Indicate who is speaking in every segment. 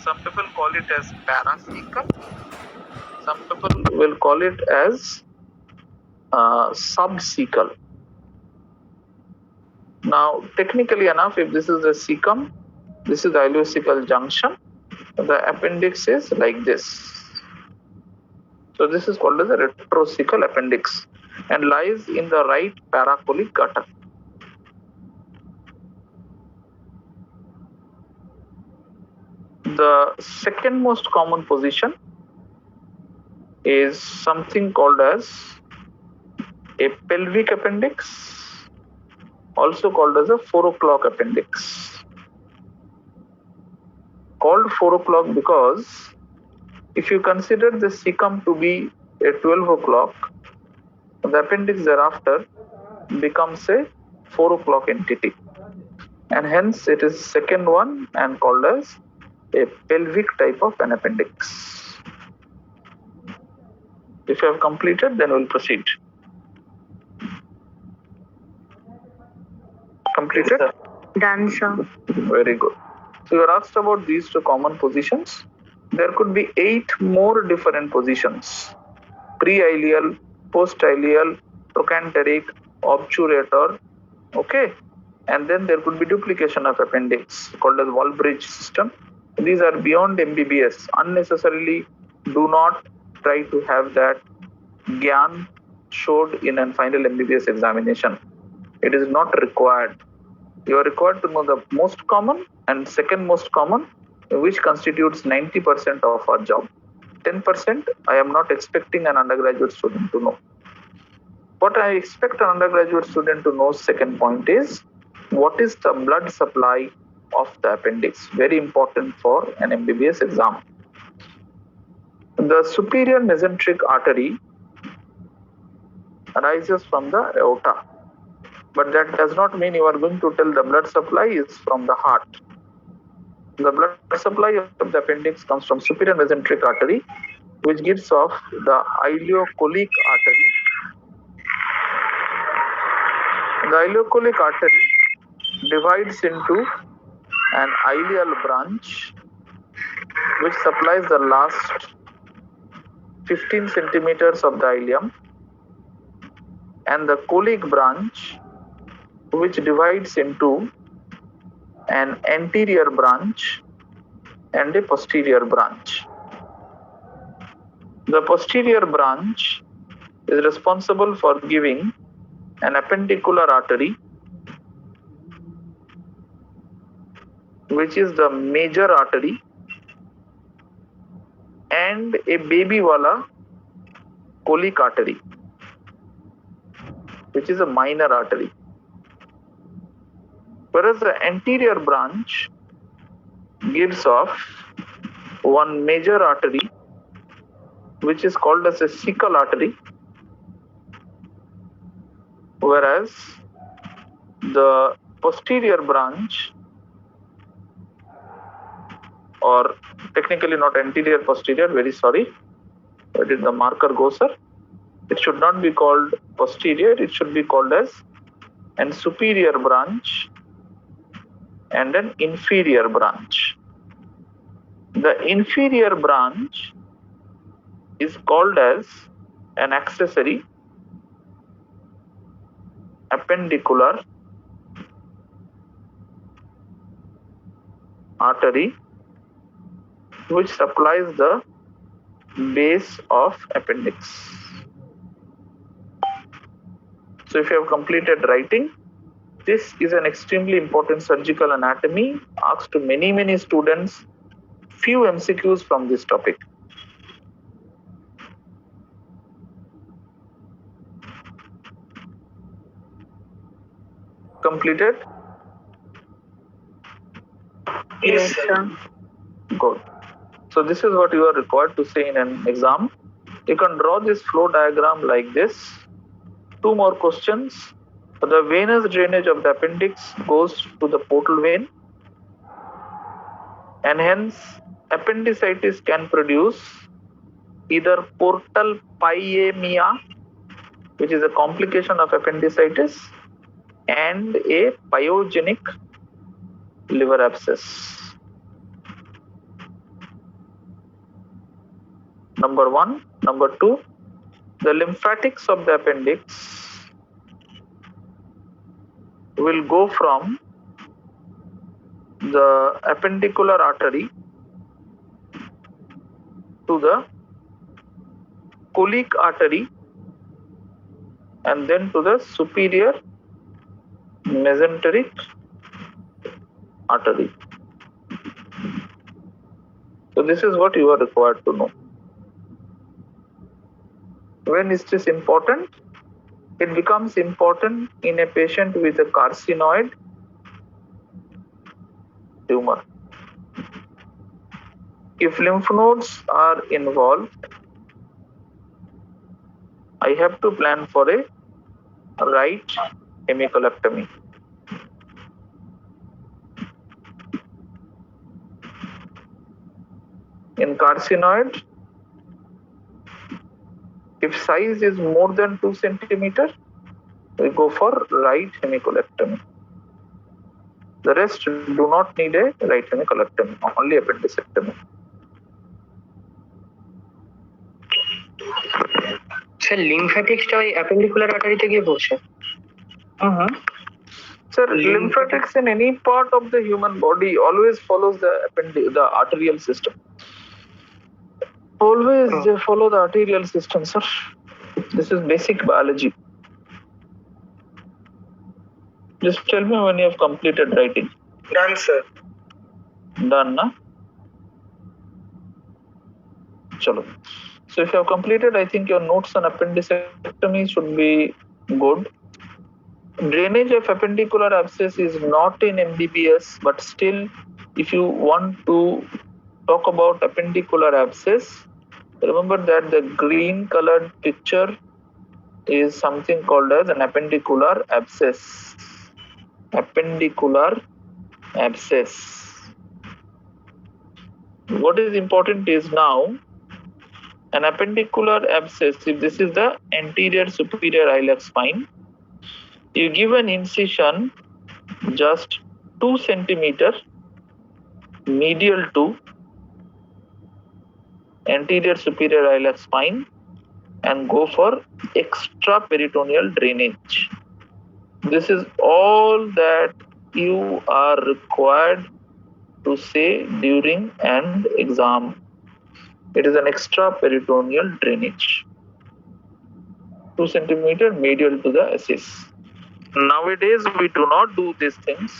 Speaker 1: Some people call it as paracecal. Some people will call it as subcecal. Now, technically enough, if this is the cecum, this is the ileocecal junction, the appendix is like this. So this is called as a retrocecal appendix and lies in the right paracolic gutter. The second most common position is something called as a pelvic appendix, also called as a 4 o'clock appendix. Called 4 o'clock because if you consider the cecum to be a 12 o'clock, the appendix thereafter becomes a 4 o'clock entity, and hence it is second one and called as a pelvic type of an appendix. If you have completed, then we'll proceed. Completed?
Speaker 2: Done, sir.
Speaker 1: Very good. So you are asked about these two common positions. There could be 8 more different positions: pre-ileal, post-ileal, trochanteric, obturator. Okay, and then there could be duplication of appendix called as Walbridge system. These are beyond MBBS. Unnecessarily do not try to have that gyan showed in a final MBBS examination. It is not required. You are required to know the most common and second most common, which constitutes 90% of our job. 10% I am not expecting an undergraduate student to know. What I expect an undergraduate student to know, second point, is what is the blood supply of the appendix. Very important for an MBBS exam. The superior mesenteric artery arises from the aorta, but that does not mean you are going to tell the blood supply is from the heart. The blood supply of the appendix comes from superior mesenteric artery, which gives off the ileocolic artery. The ileocolic artery divides into an ileal branch, which supplies the last 15 centimeters of the ileum, and the colic branch, which divides into an anterior branch and a posterior branch. The posterior branch is responsible for giving an appendicular artery, which is the major artery, and a baby wala colic artery, which is a minor artery. Whereas the anterior branch gives off one major artery, which is called as a cecal artery, whereas the posterior branch, or technically not anterior, posterior, very sorry, where did the marker go, sir? It should not be called posterior, it should be called as an superior branch and an inferior branch. The inferior branch is called as an accessory appendicular artery, which supplies the base of appendix. So if you have completed writing, this is an extremely important surgical anatomy, asked to many students, few MCQs from this topic. Completed?
Speaker 2: Yes, sir.
Speaker 1: Good. So this is what you are required to say in an exam. You can draw this flow diagram like this. 2 more questions. The venous drainage of the appendix goes to the portal vein, and hence appendicitis can produce either portal pyemia, which is a complication of appendicitis, and a pyogenic liver abscess. Number 1. Number 2, the lymphatics of the appendix will go from the appendicular artery to the colic artery and then to the superior mesenteric artery. So this is what you are required to know. When is this important? It becomes important in a patient with a carcinoid tumor. If lymph nodes are involved, I have to plan for a right hemicolectomy. In carcinoid, if size is more than 2 centimeters, we go for right hemicolectomy. The rest do not need a right hemicolectomy, only appendicectomy.
Speaker 3: Sir লিমফ্যাটিক্সটা ওই appendicular আর্টারিতে গিয়ে পৌঁছে।
Speaker 1: Sir, lymphatics in any part of the human body always follows the arterial system. Always they follow the arterial system, sir. This is basic biology. Just tell me when you have completed writing.
Speaker 3: Done, sir.
Speaker 1: Done, na? Chalo. So if you have completed, I think your notes on appendicectomy should be good. Drainage of appendicular abscess is not in MBBS, but still, if you want to talk about appendicular abscess, remember that the green colored picture is something called as an appendicular abscess. Appendicular abscess. What is important is now, an appendicular abscess, if this is the anterior superior iliac spine, you give an incision just 2 centimeter medial to anterior superior iliac spine and go for extraperitoneal drainage. This is all that you are required to say during an exam. It is an extraperitoneal drainage. 2 centimeter medial to the ascis. Nowadays, we do not do these things.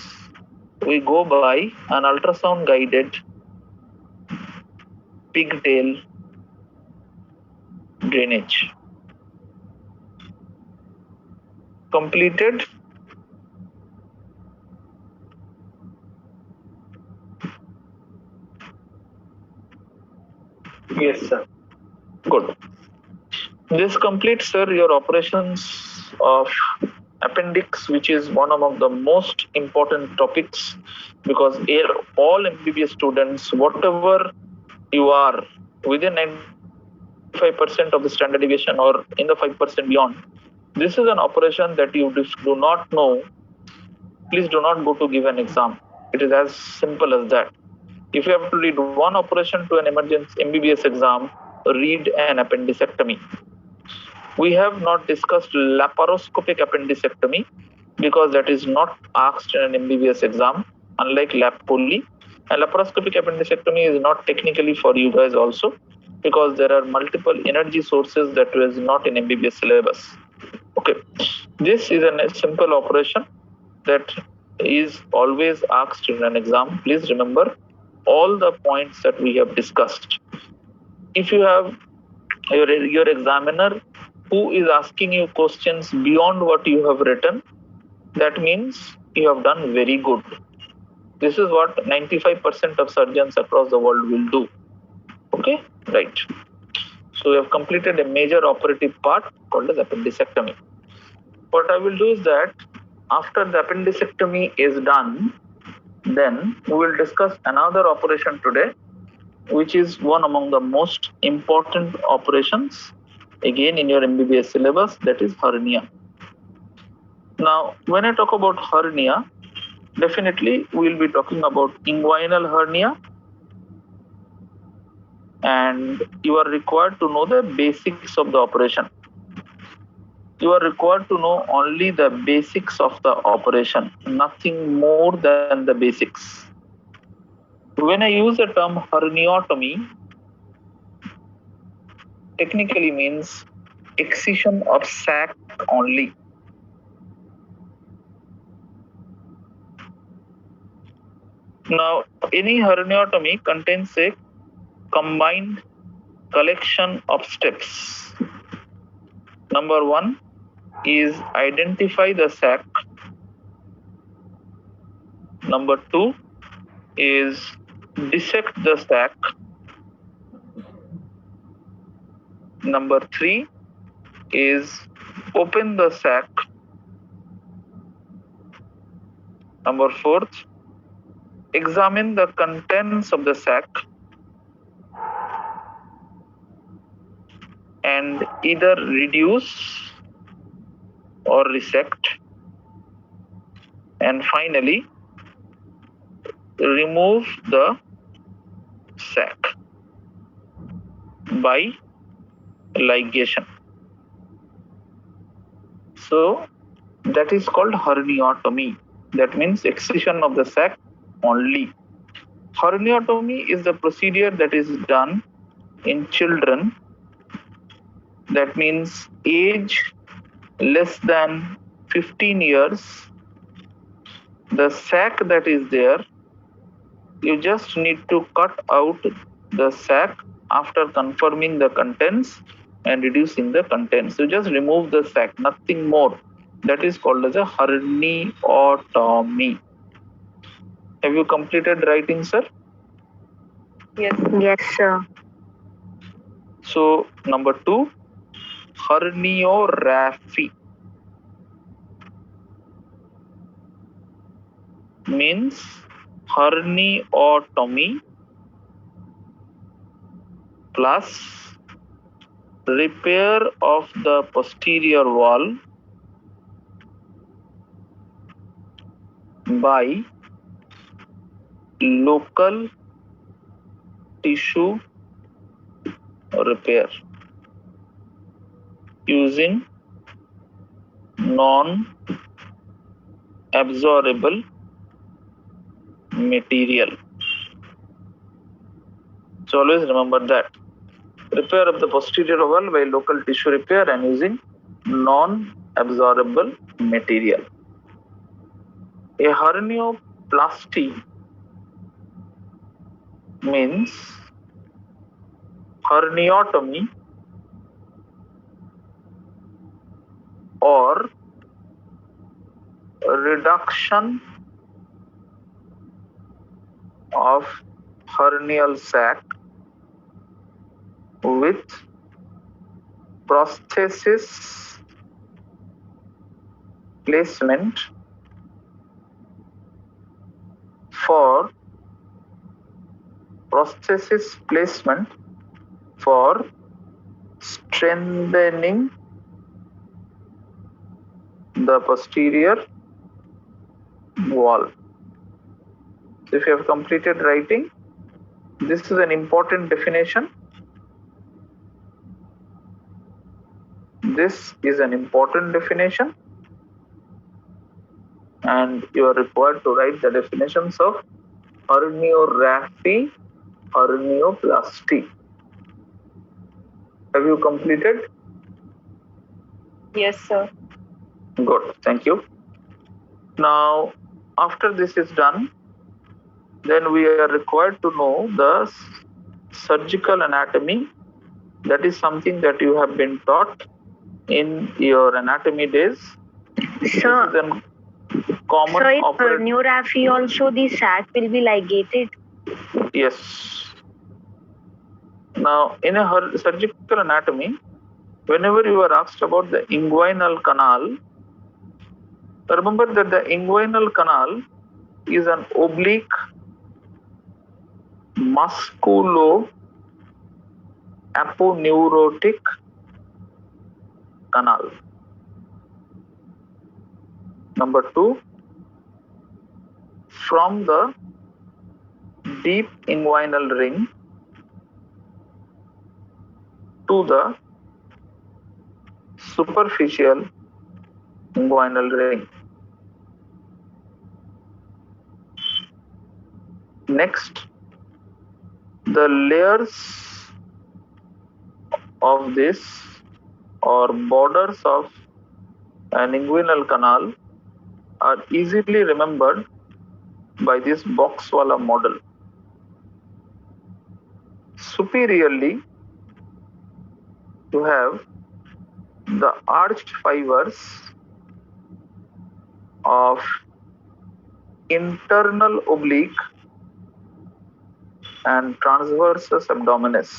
Speaker 1: We go by an ultrasound guided pigtail drainage. Completed?
Speaker 3: Yes, sir.
Speaker 1: Good. This completes, sir, your operations of appendix, which is one among the most important topics, because all MBBS students, whatever you are, within 95% of the standard deviation or in the 5% beyond, this is an operation that you do not know. Please do not go to give an exam. It is as simple as that. If you have to read one operation to an emergency MBBS exam, read an appendicectomy. We have not discussed laparoscopic appendicectomy because that is not asked in an MBBS exam, unlike lap poly. And laparoscopic appendicectomy is not technically for you guys also, because there are multiple energy sources that was not in MBBS syllabus. Okay, this is a simple operation that is always asked in an exam. Please remember all the points that we have discussed. If you have your examiner who is asking you questions beyond what you have written, that means you have done very good. This is what 95% of surgeons across the world will do. Okay, right. So we have completed a major operative part called as appendicectomy. What I will do is that after the appendicectomy is done, then we will discuss another operation today, which is one among the most important operations, again in your MBBS syllabus, that is hernia. Now, when I talk about hernia, definitely we will be talking about inguinal hernia, and you are required to know the basics of the operation. You are required to know only the basics of the operation, nothing more than the basics. When I use the term herniatomy, technically means excision of sac only. Now, any herniatomy contains a combined collection of steps. Number one is identify the sac. Number two is dissect the sac. Number three is open the sac. Number fourth, examine the contents of the sac and either reduce or resect. And finally, remove the sac by ligation. So that is called herniatomy. That means excision of the sac only. Herniatomy is the procedure that is done in children. That means age less than 15 years. The sac that is there, you just need to cut out the sac after confirming the contents and reducing the contents. You just remove the sac, nothing more. That is called as a herniatomy. Have you completed writing, sir?
Speaker 2: Yes, sir.
Speaker 1: So, number two, herniorrhaphy means herniatomy plus repair of the posterior wall by local tissue repair using non-absorbable material. So always remember that. Repair of the posterior wall by local tissue repair and using non-absorbable material. A hernioplasty means herniatomy or reduction of hernial sac with prosthesis placement for strengthening the posterior wall. So if you have completed writing, this is an important definition. This is an important definition, and you are required to write the definitions of herniorrhaphy, hernioplasty. Have you completed?
Speaker 2: Yes, sir.
Speaker 1: Good, thank you. Now, after this is done, then we are required to know the surgical anatomy. That is something that you have been taught in your anatomy days.
Speaker 2: Sir,
Speaker 1: This is a common
Speaker 2: so in
Speaker 1: operative.
Speaker 2: herniorrhaphy also the sac will be ligated.
Speaker 1: Yes. Now, in a surgical anatomy, whenever you are asked about the inguinal canal, remember that the inguinal canal is an oblique musculo-aponeurotic canal. Number two, from the deep inguinal ring to the superficial inguinal ring. Next, the layers of this or borders of an inguinal canal are easily remembered by this Boxwala model. Superiorly, you have the arched fibers of internal oblique and transversus abdominis.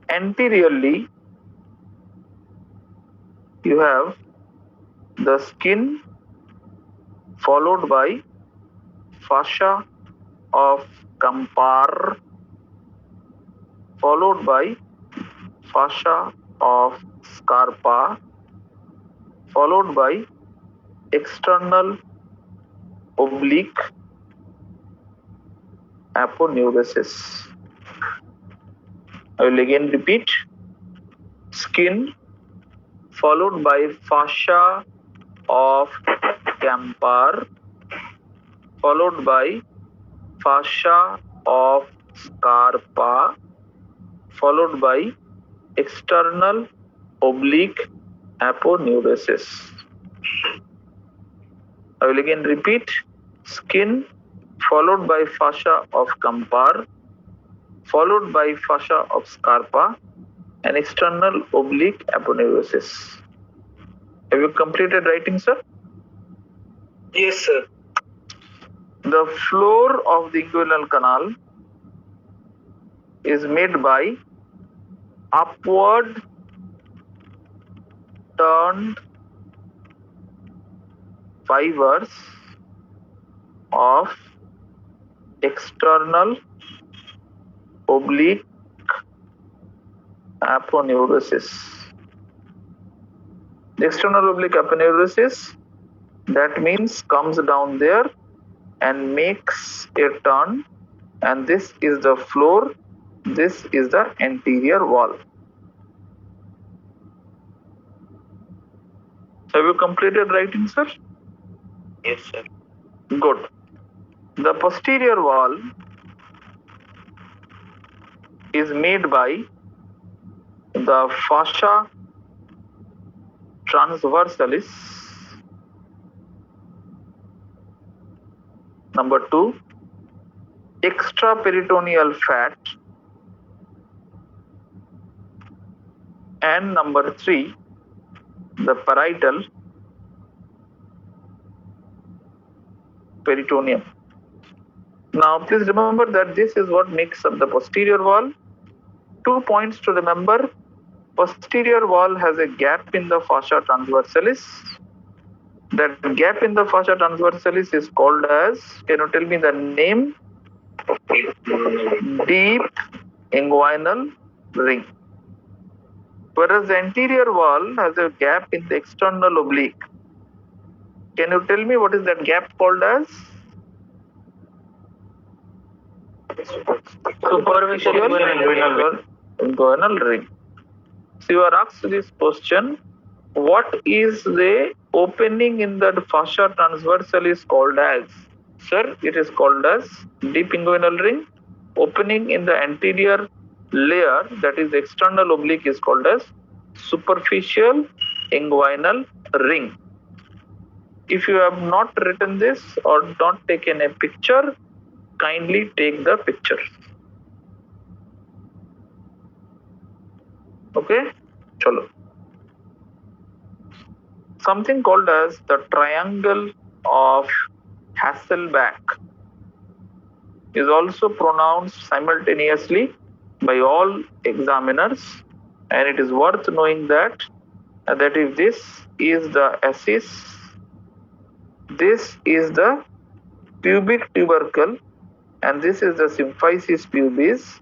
Speaker 1: Anteriorly, you have the skin followed by fascia of Kampar, followed by fascia of Scarpa, followed by external oblique aponeurosis. I will again repeat: skin followed by fascia of Kampar, followed by fascia of Scarpa, followed by external oblique aponeurosis. I will again repeat: skin followed by fascia of Kampar, followed by fascia of Scarpa, and external oblique aponeurosis. Have you completed writing, sir?
Speaker 3: Yes, sir.
Speaker 1: The floor of the inguinal canal is made by upward turned fibers of external oblique aponeurosis. The external oblique aponeurosis, that means comes down there and makes a turn, and this is the floor, this is the anterior wall. Have you completed writing, sir?
Speaker 3: Yes, sir.
Speaker 1: Good. The posterior wall is made by the fascia transversalis. Number 2, extraperitoneal fat. And number 3, the parietal peritoneum. Now please remember that this is what makes up the posterior wall. 2 points to remember: posterior wall has a gap in the fascia transversalis. That gap in the fascia transversalis is called as, can you tell me the name? Deep inguinal ring. Whereas the anterior wall has a gap in the external oblique. Can you tell me what is that gap called as? Superficial inguinal ring. So you are asked this question: what is the opening in the fascia transversalis called as? Sir, it is called as deep inguinal ring. Opening in the anterior layer, that is external oblique, is called as superficial inguinal ring. If you have not written this or not taken a picture, kindly take the picture. Okay? Chalo. Something called as the triangle of Hasselbalch is also pronounced simultaneously by all examiners, and it is worth knowing that if this is the ascis, this is the pubic tubercle, and this is the symphysis pubis.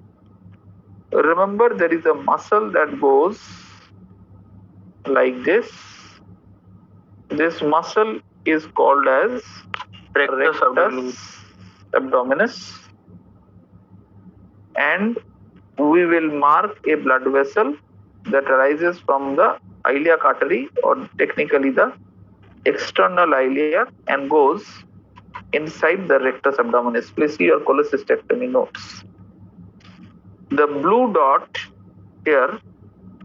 Speaker 1: Remember, there is a muscle that goes like this. This muscle is called as rectus abdominis. and we will mark a blood vessel that arises from the iliac artery, or technically the external iliac, and goes inside the rectus abdominis. Please see your cholecystectomy notes. The blue dot here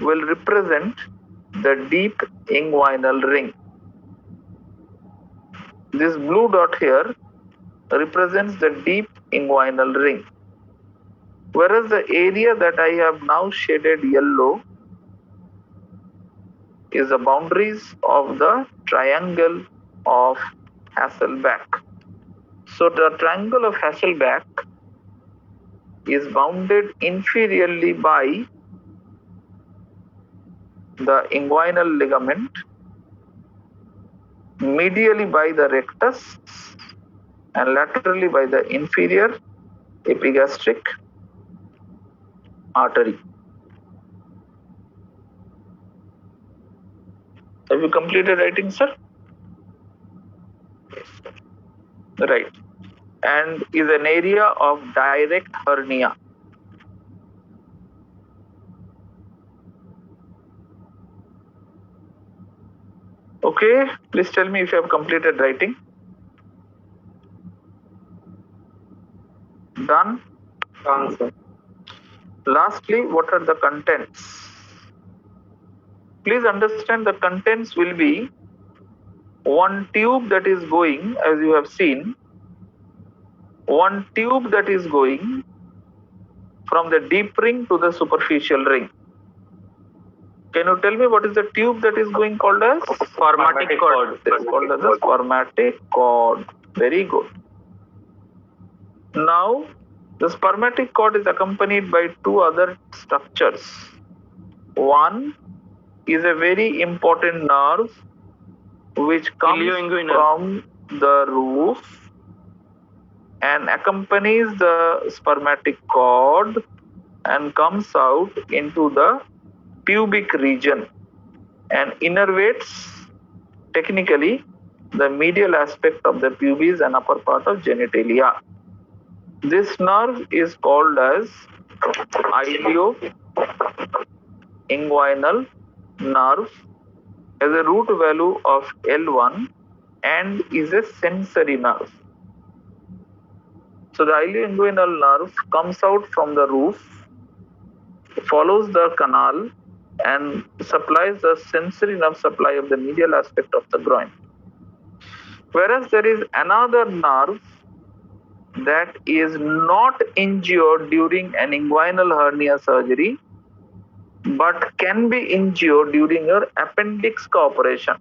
Speaker 1: will represent the deep inguinal ring. This blue dot here represents the deep inguinal ring, whereas the area that I have now shaded yellow is the boundaries of the triangle of Hasselbalch. So the triangle of Hasselbalch is bounded inferiorly by the inguinal ligament, medially by the rectus, and laterally by the inferior epigastric artery. Have you completed writing, sir? Right. And is an area of direct hernia. Okay, please tell me if you have completed writing. Done?
Speaker 3: Done, sir.
Speaker 1: Lastly, what are the contents? Please understand the contents will be one tube that is going, as you have seen, one tube that is going from the deep ring to the superficial ring. Can you tell me what is the tube that is going called as?
Speaker 3: Spermatic cord.
Speaker 1: It is called as a spermatic cord. Very good. Now, the spermatic cord is accompanied by two other structures. One is a very important nerve which comes
Speaker 3: Ilioinguinal.
Speaker 1: from the roof and accompanies the spermatic cord and comes out into the pubic region and innervates technically the medial aspect of the pubis and upper part of genitalia. This nerve is called as ilioinguinal nerve, has a root value of L1 and is a sensory nerve. So the ilioinguinal nerve comes out from the roof, follows the canal and supplies the sensory nerve supply of the medial aspect of the groin. Whereas there is another nerve that is not injured during an inguinal hernia surgery but can be injured during your appendix operation.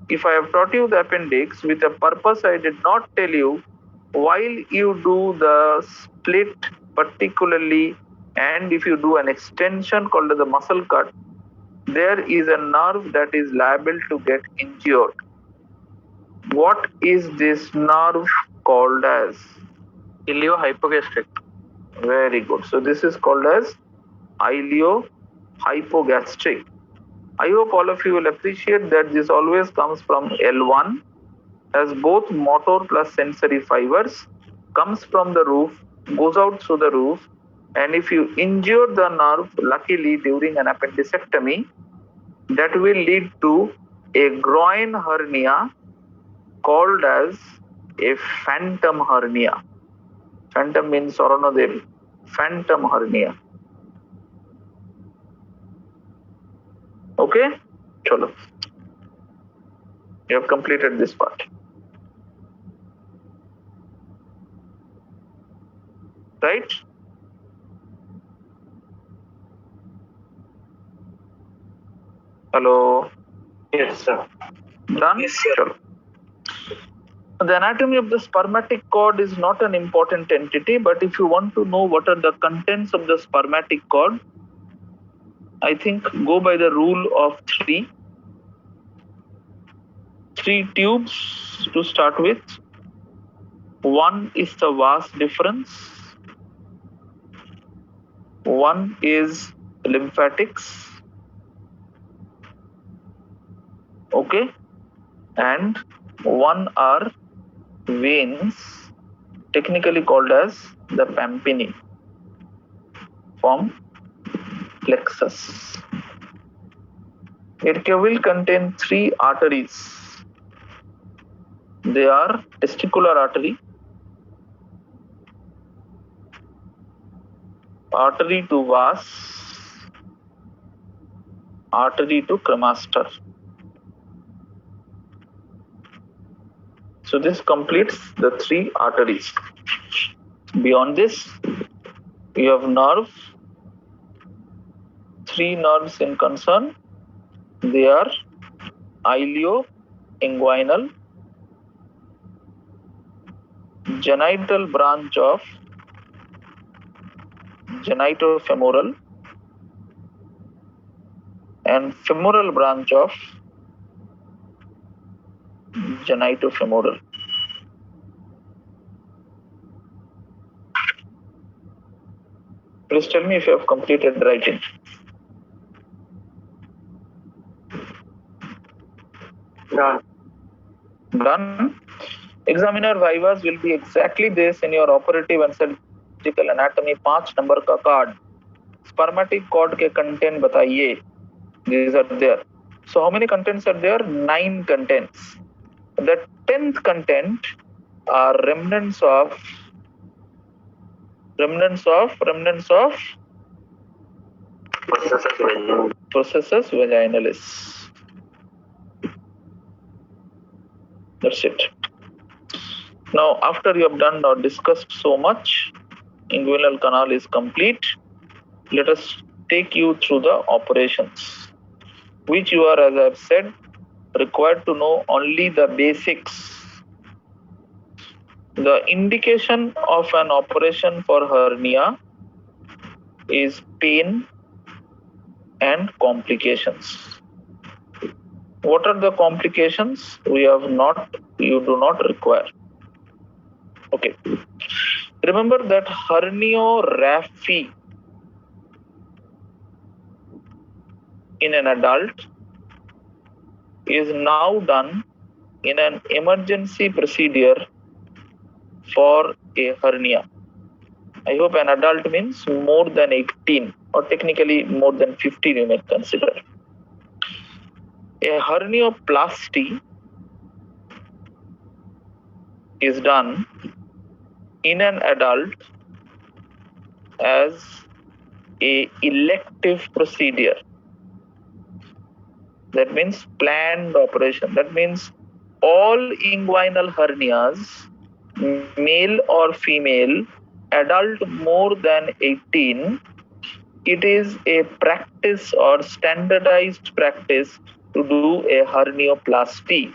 Speaker 1: If I have taught you the appendix with a purpose, I did not tell you while you do the split particularly, and if you do an extension called as a muscle cut, there is a nerve that is liable to get injured. What is this nerve called as?
Speaker 3: Iliohypogastric.
Speaker 1: Very good. So this is called as iliohypogastric. I hope all of you will appreciate that this always comes from L1, as both motor plus sensory fibers, comes from the roof, goes out through the roof, and if you injure the nerve, luckily during an appendicectomy, that will lead to a groin hernia called as a phantom hernia. Phantom means Soronodevi. Phantom hernia. Okay? Chalo. You have completed this part. Right? Hello?
Speaker 3: Yes, sir.
Speaker 1: Done?
Speaker 3: Yes, sir.
Speaker 1: Chalo. The anatomy of the spermatic cord is not an important entity, but if you want to know what are the contents of the spermatic cord, I think go by the rule of 3. 3 tubes to start with. One is the vas deferens. One is lymphatics. Okay. And one are veins, technically called as the pampini. form plexus. It will contain 3 arteries. They are testicular artery, artery to vas, artery to cremaster. So this completes the 3 arteries. Beyond this, you have nerve, 3 nerves in concern. They are ilioinguinal, genital branch of genitofemoral, and femoral branch of genitofemoral. Please tell me if you have completed writing. Done. Examiner vivas will be exactly this in your operative and surgical anatomy. 5 number का card. Spermatic cord के content बताइए. These are there. So how many contents are there? 9 contents. The 10th content are remnants of processus vaginalis. That's it. Now, after you have done or discussed so much, inguinal canal is complete. Let us take you through the operations, which you are, as I have said, required to know only the basics. The indication of an operation for hernia is pain and complications. What are the complications? You do not require. Okay. Remember that herniorrhaphy in an adult is now done in an emergency procedure for a hernia. I hope an adult means more than 18 or technically more than 15 you may consider. A hernioplasty is done in an adult as a elective procedure. That means planned operation. That means all inguinal hernias, male or female, adult more than 18, it is a practice or standardized practice to do a hernioplasty,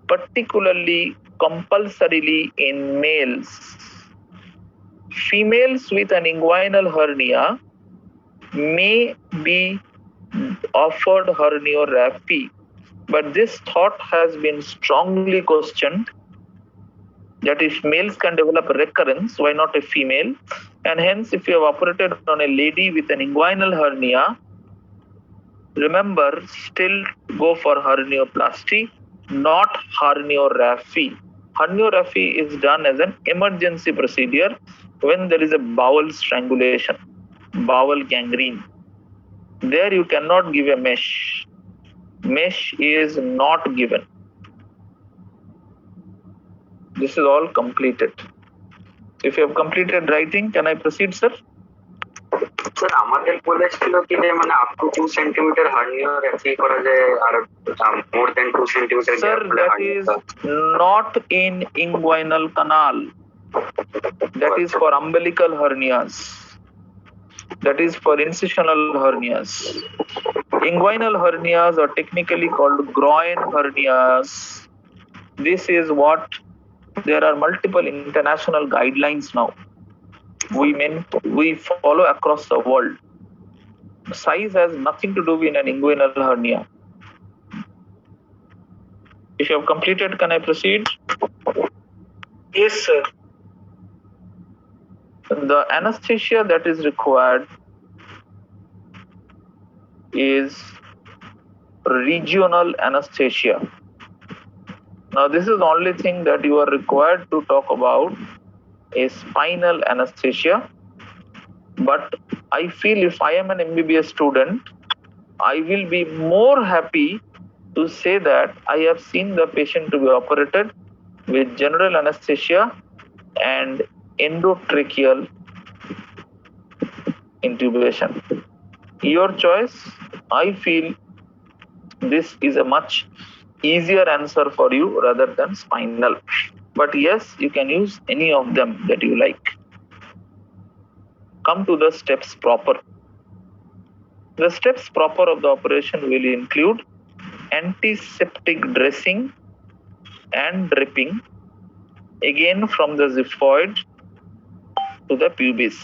Speaker 1: particularly compulsorily in males. Females with an inguinal hernia may be offered herniorrhaphy, but this thought has been strongly questioned, that if males can develop recurrence, why not a female? And hence, if you have operated on a lady with an inguinal hernia, remember, still go for hernioplasty, not herniorrhaphy. Herniorrhaphy is done as an emergency procedure when there is a bowel strangulation, bowel gangrene. There you cannot give a mesh. Mesh is not given. This is all completed. If you have completed writing, can I proceed, sir?
Speaker 4: Sir, আমাদের বলেছিল কি যে মানে up to 2 centimeter herniorrhaphy করা যায় আর more than 2 centimeter.
Speaker 1: Sir, that is not in inguinal canal. That is for umbilical hernias. That is for incisional hernias. Inguinal hernias are technically called groin hernias. This is what there are multiple international guidelines now. We follow across the world. Size has nothing to do with an inguinal hernia. If you have completed, can I proceed?
Speaker 3: Yes, sir.
Speaker 1: The anesthesia that is required is regional anesthesia. Now, this is the only thing that you are required to talk about, a spinal anesthesia, but I feel if I am an MBBS student, I will be more happy to say that I have seen the patient to be operated with general anesthesia and endotracheal intubation. Your choice. I feel this is a much easier answer for you rather than spinal. But yes, you can use any of them that you like. Come to the steps proper. The steps proper of the operation will include antiseptic dressing and dripping, again from the xiphoid to the pubis.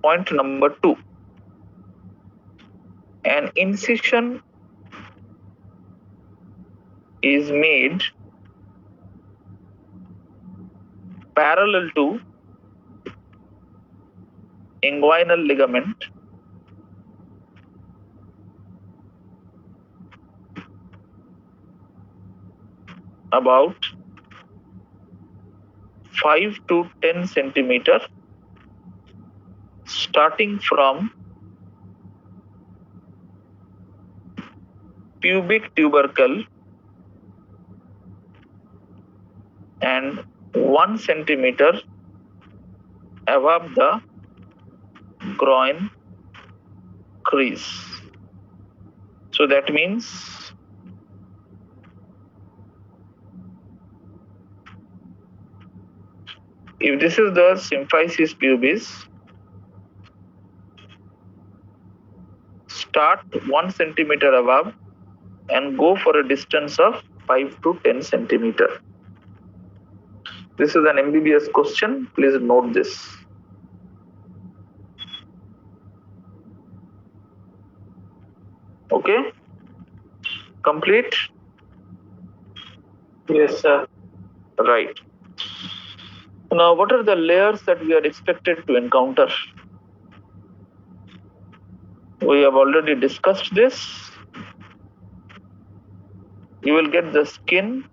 Speaker 1: Point number 2. An incision is made parallel to inguinal ligament about 5 to 10 centimeter starting from pubic tubercle and 1 centimeter above the groin crease. So that means if this is the symphysis pubis, start 1 centimeter above and go for a distance of 5 to 10 centimeter. This is an MBBS question. Please note this. Okay? Complete?
Speaker 3: Yes, sir.
Speaker 1: Right. Now, what are the layers that we are expected to encounter? We have already discussed this. You will get the skin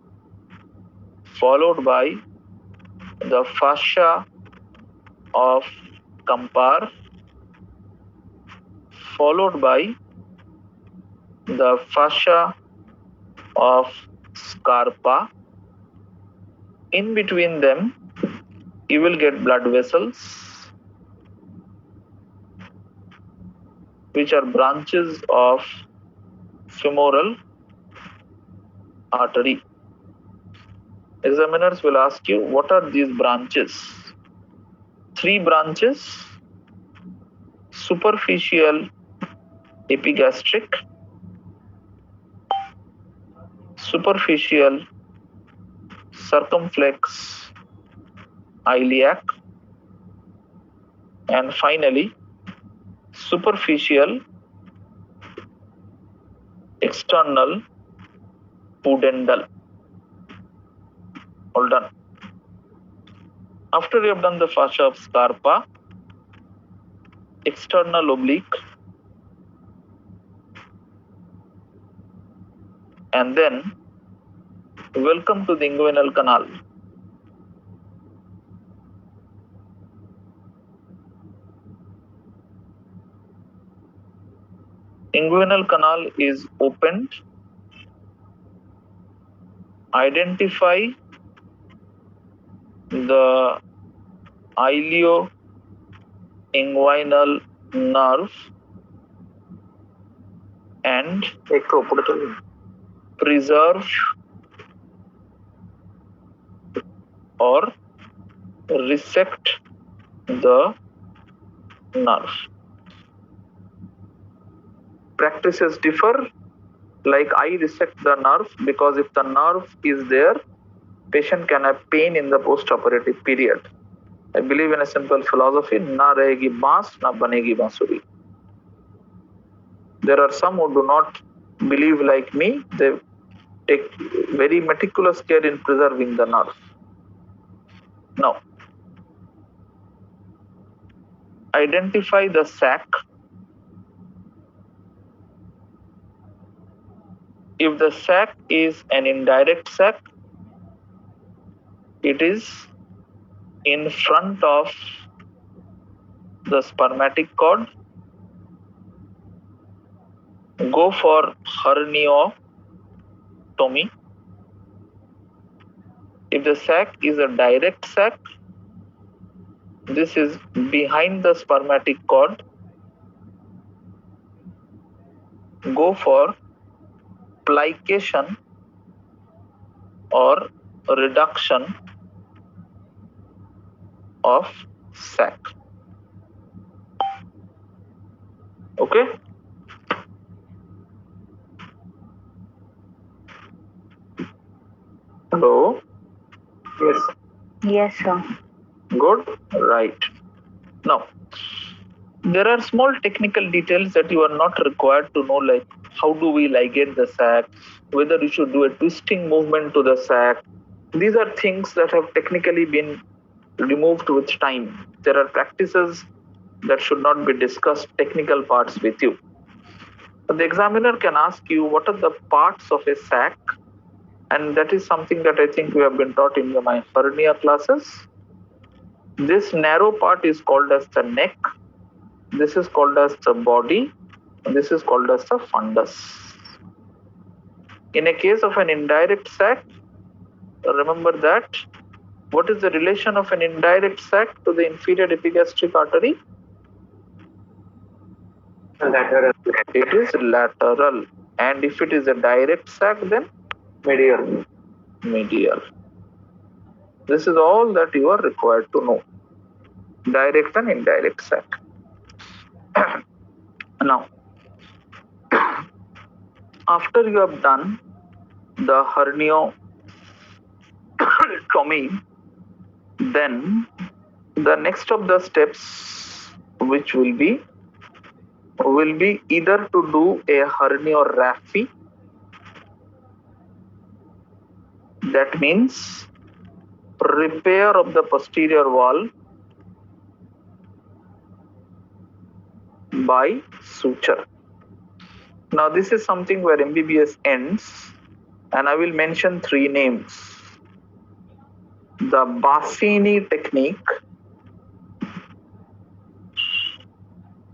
Speaker 1: followed by the fascia of Kampar, followed by the fascia of Scarpa. In between them, you will get blood vessels, which are branches of femoral artery. Examiners will ask you, what are these branches? 3 branches: superficial epigastric, superficial circumflex iliac, and finally superficial external pudendal. All done. After you have done the fascia of Scarpa, external oblique, and then welcome to the inguinal canal. Inguinal canal is opened. Identify the ilio-inguinal nerve and preserve or resect the nerve. Practices differ. Like I resect the nerve because if the nerve is there, patient can have pain in the post-operative period. I believe in a simple philosophy: na rahegi baans, na banegi bansuri. There are some who do not believe like me. They take very meticulous care in preserving the nerve. Now, identify the sac. If the sac is an indirect sac, it is in front of the spermatic cord, go for hernioctomy. If the sac is a direct sac, this is behind the spermatic cord, go for plication or reduction of sac. Okay? Hello?
Speaker 4: Yes.
Speaker 2: Yes, sir.
Speaker 1: Good? Right. Now, there are small technical details that you are not required to know, like how do we ligate the sac, whether you should do a twisting movement to the sac. These are things that have technically been removed with time. There are practices that should not be discussed, technical parts with you. But the examiner can ask you what are the parts of a sac, and that is something that I think we have been taught in my hernia classes. This narrow part is called as the neck, this is called as the body, and this is called as the fundus. In a case of an indirect sac, remember that what is the relation of an indirect sac to the inferior epigastric artery?
Speaker 4: Lateral.
Speaker 1: It is lateral. And if it is a direct sac, then
Speaker 4: Medial.
Speaker 1: medial. This is all that you are required to know. Direct and indirect sac. Now, after you have done the hernioctomy, then the next of the steps which will be either to do a herniorrhaphy, that means repair of the posterior wall by suture. Now this is something where MBBS ends, and I will mention 3 names. The Bassini technique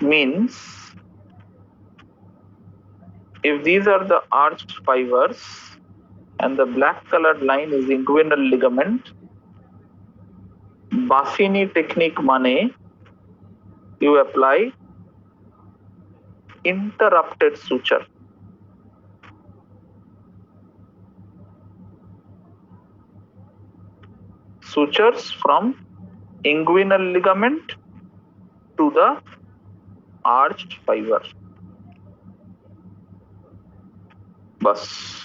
Speaker 1: means if these are the arched fibers and the black colored line is inguinal ligament, Bassini technique mane you apply interrupted suture. Sutures from inguinal ligament to the arched fiber. Bus.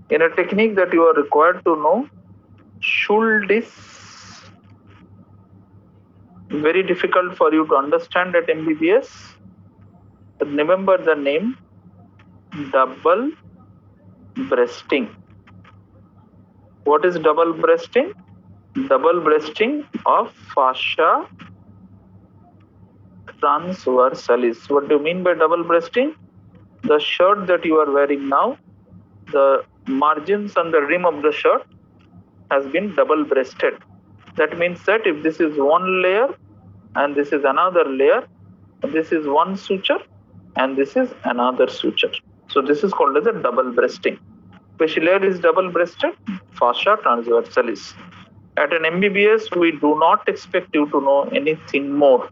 Speaker 1: In a technique that you are required to know, Schuldis, very difficult for you to understand at MBBS. But remember the name, double breasting. What is double breasting? Double breasting of fascia transversalis. What do you mean by double breasting? The shirt that you are wearing now, the margins and the rim of the shirt has been double breasted. That means that if this is one layer and this is another layer, this is one suture and this is another suture. So this is called as a double breasting. Which layer is double breasted? Fascia transversalis. At an MBBS, we do not expect you to know anything more.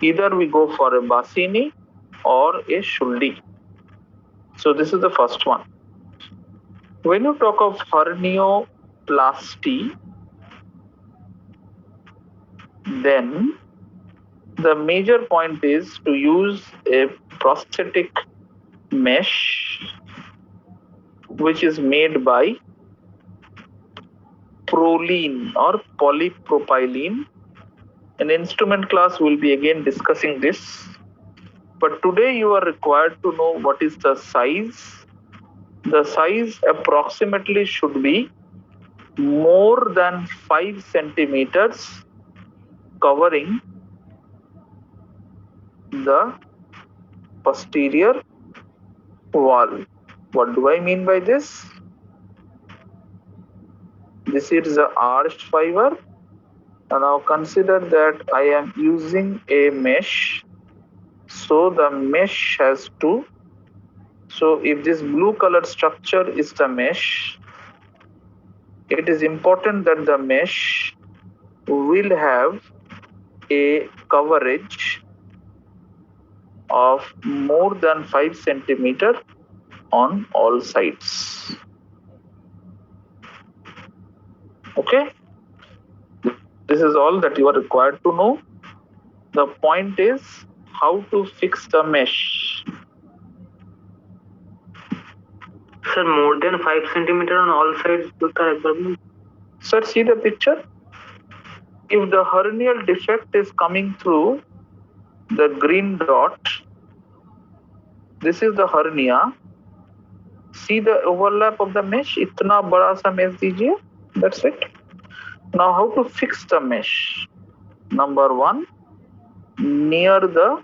Speaker 1: Either we go for a Bassini or a Schuldi. So this is the first one. When you talk of hernioplasty, then the major point is to use a prosthetic mesh which is made by Prolene or polypropylene. In instrument class, we'll be again discussing this. But today you are required to know what is the size. The size approximately should be more than 5 centimeters, covering the posterior wall. What do I mean by this? This is the arched fiber And now consider that I am using a mesh. So the mesh has to, so if this blue color structure is the mesh, it is important that the mesh will have a coverage of more than 5 centimeter on all sides. Okay, this is all that you are required to know. The point is how to fix the mesh.
Speaker 3: Sir, more than 5 centimeter on all sides.
Speaker 1: Sir, see the picture. If the hernial defect is coming through the green dot, this is the hernia. See the overlap of the mesh. इतना बड़ा सा mesh दीजिए. That's it. Now how to fix the mesh? Number 1, near the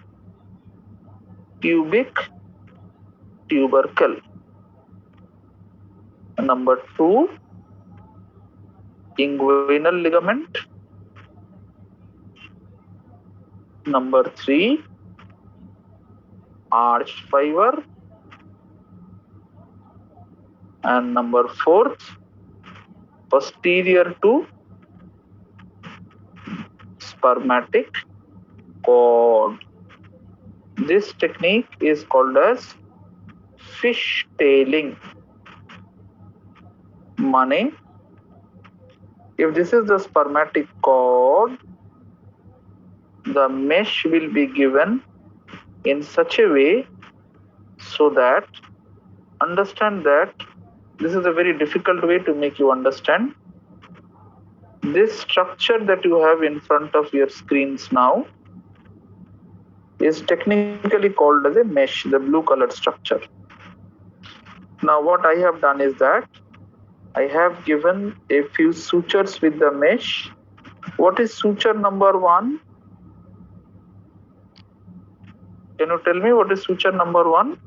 Speaker 1: pubic tubercle. Number 2, inguinal ligament. Number 3, arch fiber. And number 4th, posterior to spermatic cord. This technique is called as fish tailing. Money. If this is the spermatic cord, the mesh will be given in such a way so that, understand that this is a very difficult way to make you understand. This structure that you have in front of your screens now is technically called as a mesh, the blue colored structure. Now what I have done is that I have given a few sutures with the mesh. What is suture number 1? Can you tell me what is suture number 1?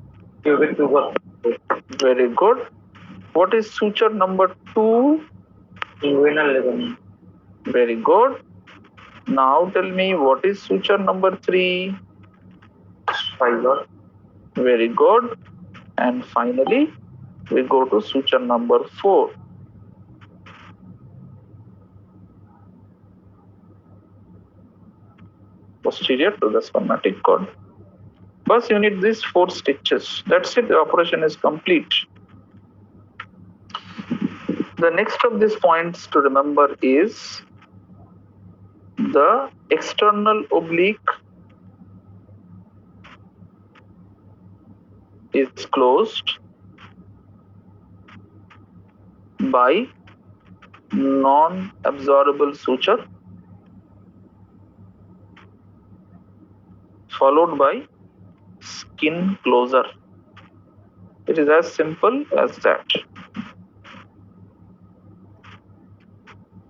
Speaker 3: Pubic tubercle.
Speaker 1: Very good. What is suture number 2?
Speaker 3: Inguinal ligament.
Speaker 1: Very good. Now tell me what is suture number 3?
Speaker 3: Fiber.
Speaker 1: Very good. And finally, we go to suture number 4. Posterior to the spermatic cord. But you need these 4 stitches. That's it. The operation is complete. The next of these points to remember is the external oblique is closed by non-absorbable suture followed by skin closure. It is as simple as that.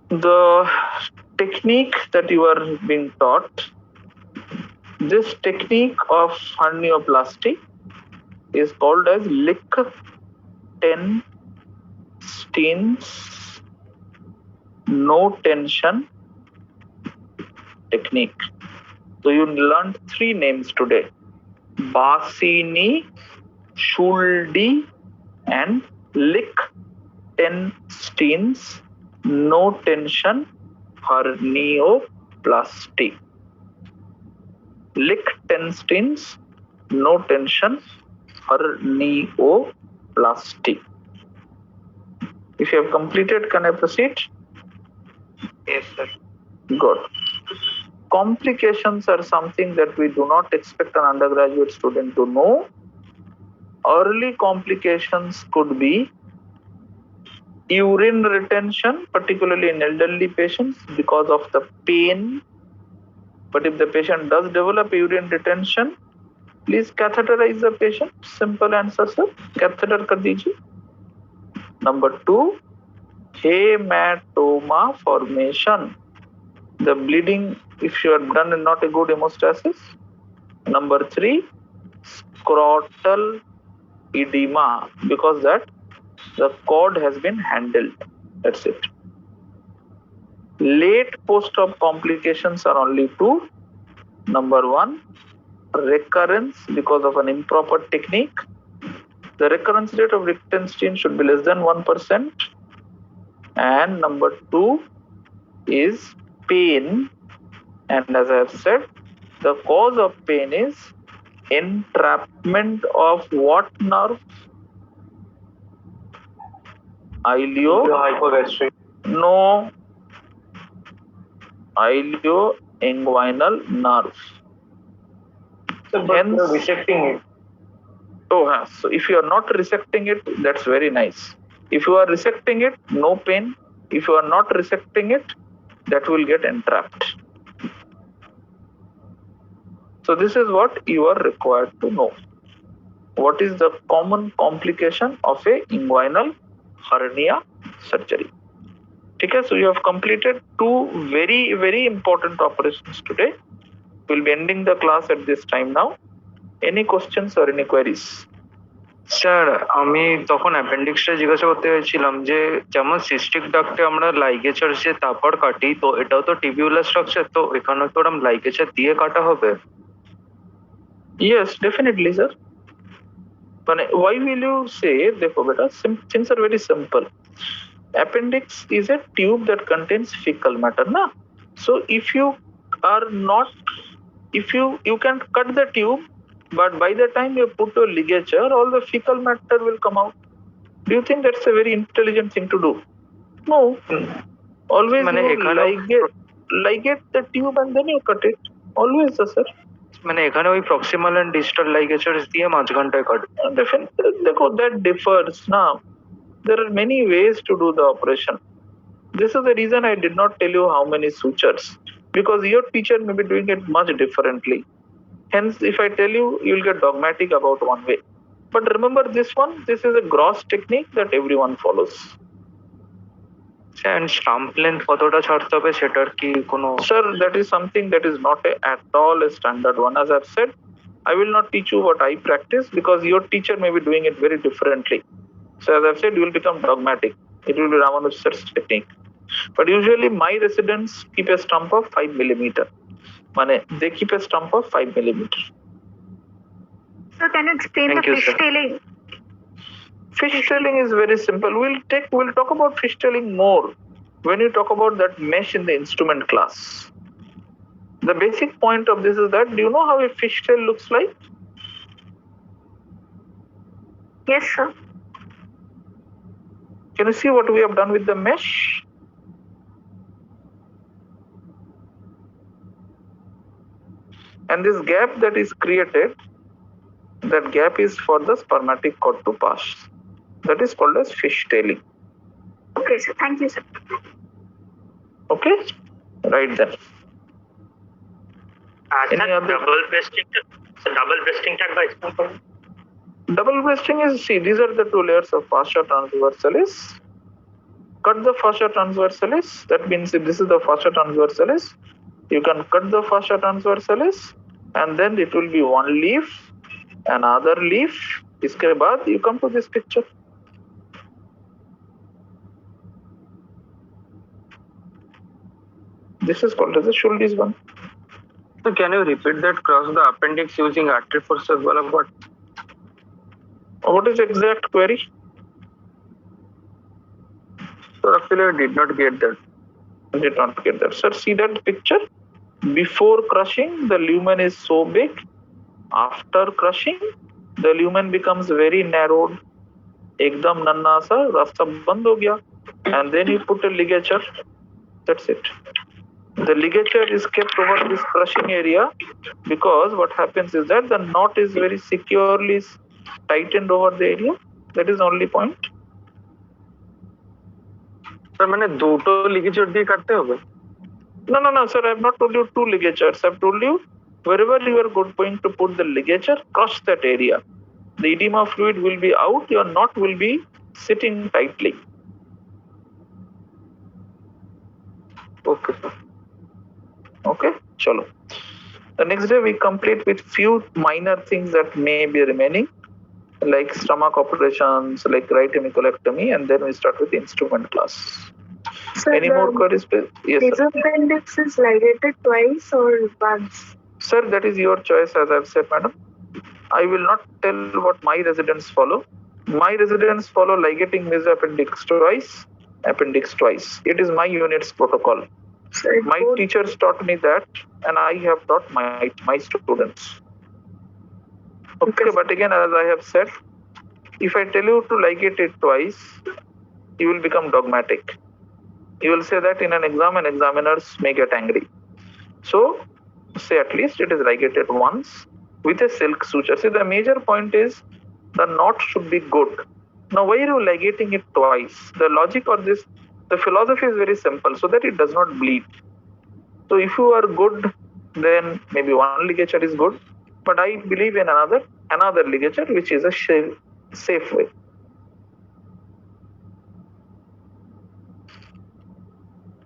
Speaker 1: The technique that you are being taught, this technique of hernioplasty is called as Lichtenstein's no tension technique. So you learned 3 names today: Bassini, Schuldi, and Lichtenstein's no tension hernioplasty. Lichtenstein's no tension hernioplasty. If you have completed, can I proceed?
Speaker 3: Yes, sir.
Speaker 1: Good. Complications are something that we do not expect an undergraduate student to know. Early complications could be urine retention, particularly in elderly patients because of the pain. But if the patient does develop urine retention, please catheterize the patient. Simple answer, sir. Catheter kar dijiye. Number 2, hematoma formation. The bleeding, if you have done not a good hemostasis. Number 3, scrotal edema, because that the cord has been handled. That's it. Late post-op complications are only two. Number one, recurrence because of an improper technique. The recurrence rate of Lichtenstein should be less than 1%. And number two is pain. And as I have said, the cause of pain is entrapment of what nerve?
Speaker 3: hypogastric.
Speaker 1: No. Ilioinguinal nerve.
Speaker 3: So, but
Speaker 1: Hence-
Speaker 3: resecting it.
Speaker 1: Oh, so if you are not resecting it, that's very nice. If you are resecting it, no pain. If you are not resecting it, that will get entrapped. So this is what you are required to know. What is the common complication of a inguinal hernia surgery? Okay, so you have completed two very, very important operations today. We'll be ending the class at this time now. Any questions or any queries?
Speaker 5: Sir আমি তখন অ্যাপেন্ডিক্সটা জিজ্ঞাসা করতে চাইছিলাম যে যেমন cystic ডাক্টে আমরা ligature যে তারপর কাটি, তো এটাও তো টিবিউলার স্ট্রাকচার, তো এখানে তো ওরকম লাইগেচার দিয়ে কাটা হবে?
Speaker 1: Yes, definitely, sir. But why will you say, देखो बेटा, things are very simple. Appendix is a tube that contains fecal matter, na? So if you are not, you can cut the tube, but by the time you put your ligature, all the fecal matter will come out. Do you think that's a very intelligent thing to do? No. Always
Speaker 5: মানে
Speaker 1: you
Speaker 5: এখানেও-
Speaker 1: ligate the tube and then you cut it. Always, sir.
Speaker 5: মানে এখানে ওই proximal and distal লাইগেচারস দিয়ে মাঝখানটায় কাটবে?
Speaker 1: देखो, that differs now. There are many ways to do the operation. This is the reason I did not tell you how many sutures, because your teacher may be doing it much differently. Hence, if I tell you, you will get dogmatic about one way. But remember this one, this is a gross technique that everyone follows.
Speaker 5: And stump length কতটা ছাড়তে হবে সেটার কি কোনো?
Speaker 1: Sir, that is something that is not at all a standard one. As I've said, I will not teach you what I practice because your teacher may be doing it very differently. So as I've said, you will become dogmatic. It will be Ramanuj sir's technique. But usually my residents keep a stump of 5 millimeter. They keep a stump of 5 millimeter.
Speaker 2: So can you explain
Speaker 5: Thank
Speaker 2: the
Speaker 5: you, sir.
Speaker 2: fishtailing?
Speaker 1: Fishtailing is very simple. We'll talk about fishtailing more when you talk about that mesh in the instrument class. The basic point of this is that, do you know how a fishtail looks like?
Speaker 2: Yes, sir.
Speaker 1: Can you see what we have done with the mesh? And this gap that is created, that gap is for the spermatic cord to pass. That is called as fishtailing.
Speaker 2: Okay, sir. Thank you, sir.
Speaker 1: Okay? Right then. Any other?
Speaker 3: Double ব্রেস্টিংটা একবার explain করুন।
Speaker 1: Double breasting is, see, these are the two layers of fascia transversalis. Cut the fascia transversalis. That means if this is the fascia transversalis, you can cut the fascia transversalis and then it will be one leaf, another leaf. Iske baad you come to this picture. This is called as the Schultes one.
Speaker 5: So can you repeat that? Cross the appendix using artery forceps wala what?
Speaker 1: What is the exact query?
Speaker 5: So actually I did not get that.
Speaker 1: I did not get that. Sir, see that picture? Before crushing, the lumen is so big. After crushing, the lumen becomes very narrowed. Ekdam nanna sa rasta band ho gaya. And then you put a ligature. That's it. The ligature is kept over this crushing area because what happens is that the knot is very securely tightened over the area. That is the only point.
Speaker 5: Sir মানে দুটো ligature দিয়ে কাটতে হবে?
Speaker 1: No, sir. I have not told you two ligatures. I have told you wherever you are going to put the ligature, crush that area. The edema fluid will be out. Your knot will be sitting tightly.
Speaker 5: Okay sir.
Speaker 1: Okay, chalo. The next day we complete with few minor things that may be remaining, like stomach operations, like right hemicolectomy, and then we start with instrument class.
Speaker 2: Sir,
Speaker 1: Any more queries, please? Yes, sir.
Speaker 2: appendix is ligated twice or once?
Speaker 1: Sir, that is your choice, as I've said, madam. I will not tell what my residents follow. My residents follow ligating mesoappendix twice. It is my unit's protocol.
Speaker 2: Sir,
Speaker 1: My teachers taught me that, and I have taught my students. Okay, but again, as I have said, if I tell you to ligate it twice, you will become dogmatic. You will say that in an exam, and examiners may get angry. So, say at least it is ligated once with a silk suture. See, the major point is the knot should be good. Now, why are you ligating it twice? The logic or the philosophy is very simple, so that it does not bleed. So, if you are good, then maybe one ligature is good, but I believe in another ligature which is a safe way.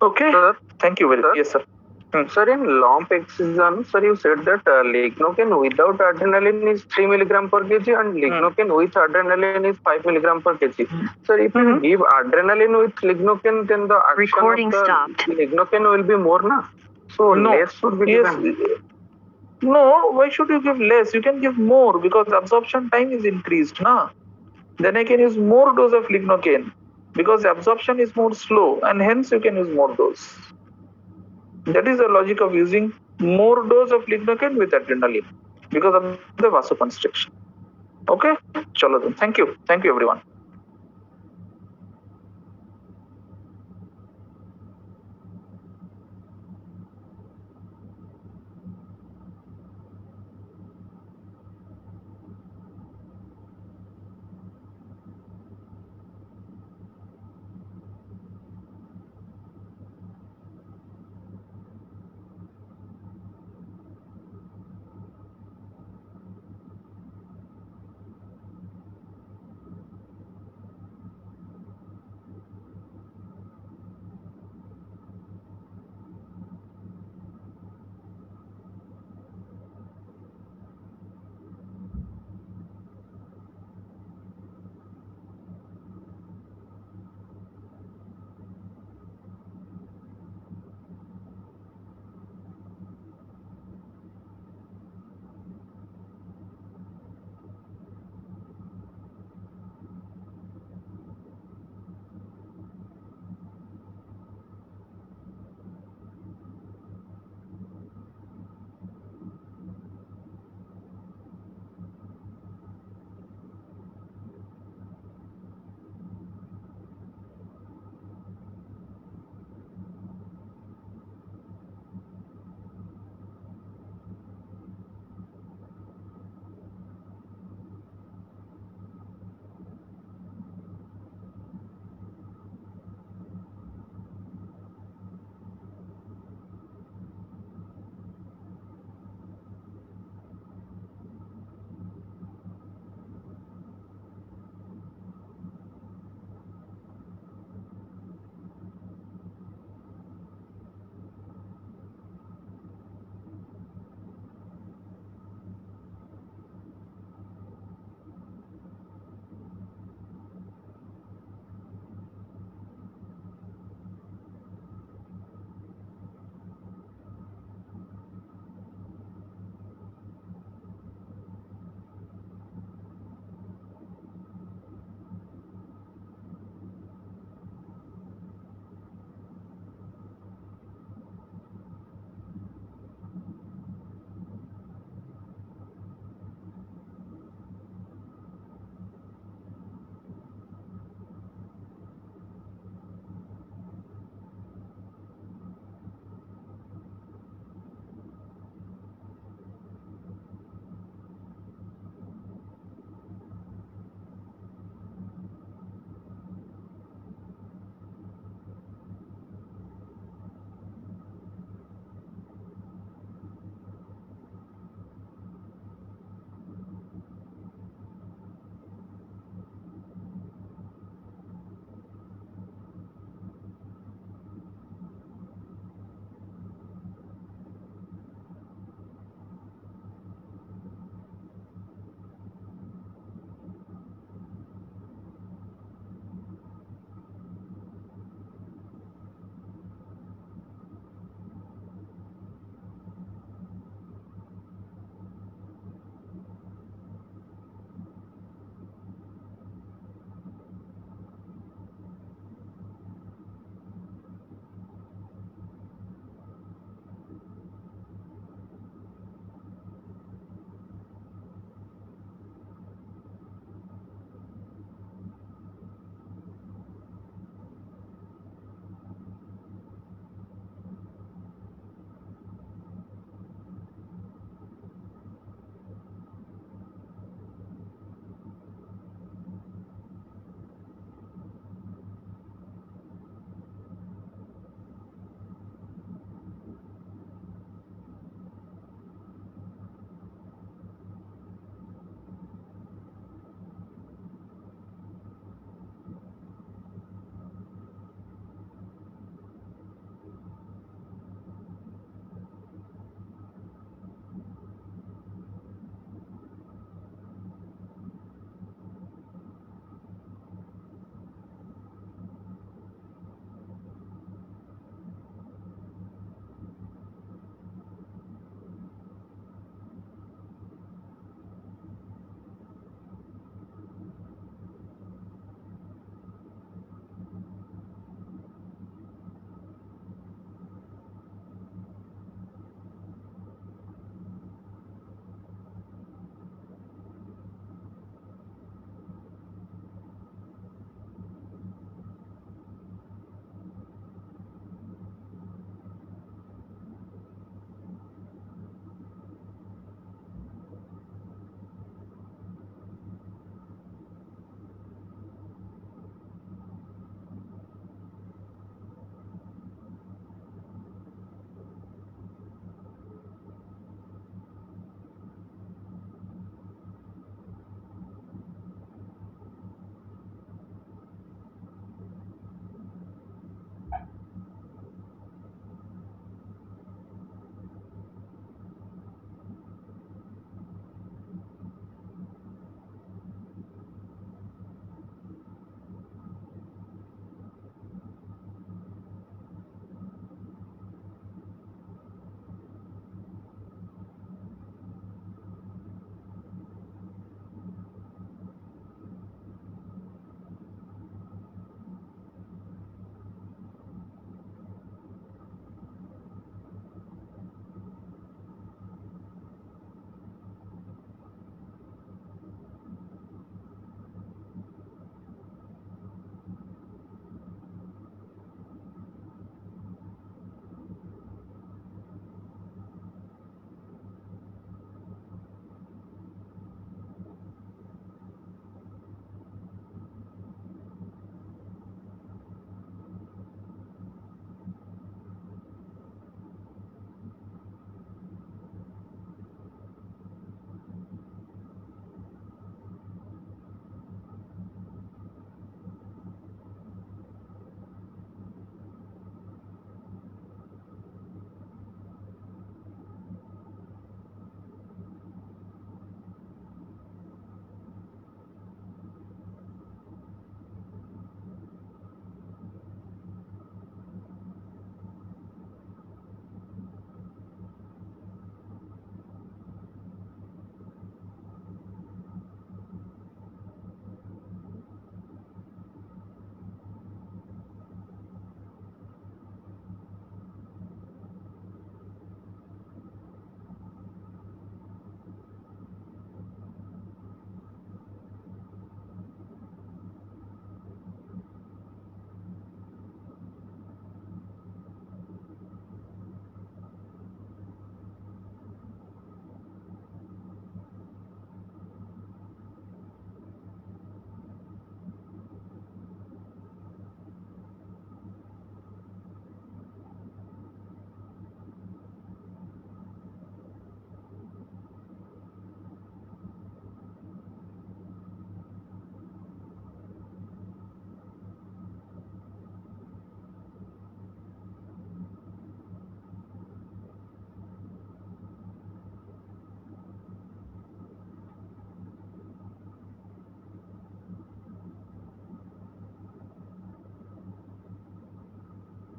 Speaker 1: Okay.
Speaker 5: Sir?
Speaker 1: Thank you very much.
Speaker 5: Sir?
Speaker 1: Yes, sir.
Speaker 5: Sir, in lump excision, sir, you said that lignocaine without adrenaline is 3 milligram per kg and lignocaine with adrenaline is 5 milligram per kg. Sir, if you give adrenaline with lignocaine, then the action
Speaker 6: Recording
Speaker 5: of the
Speaker 6: stopped.
Speaker 5: lignocaine will be more, na? So
Speaker 1: No.
Speaker 5: less should be
Speaker 1: Yes.
Speaker 5: given.
Speaker 1: No, why should you give less? You can give more because absorption time is increased, na? Then I can use more dose of lignocaine because the absorption is more slow, and hence you can use more dose. That is the logic of using more dose of lignocaine with adrenaline because of the vasoconstriction. Okay, chalo then. Thank you everyone.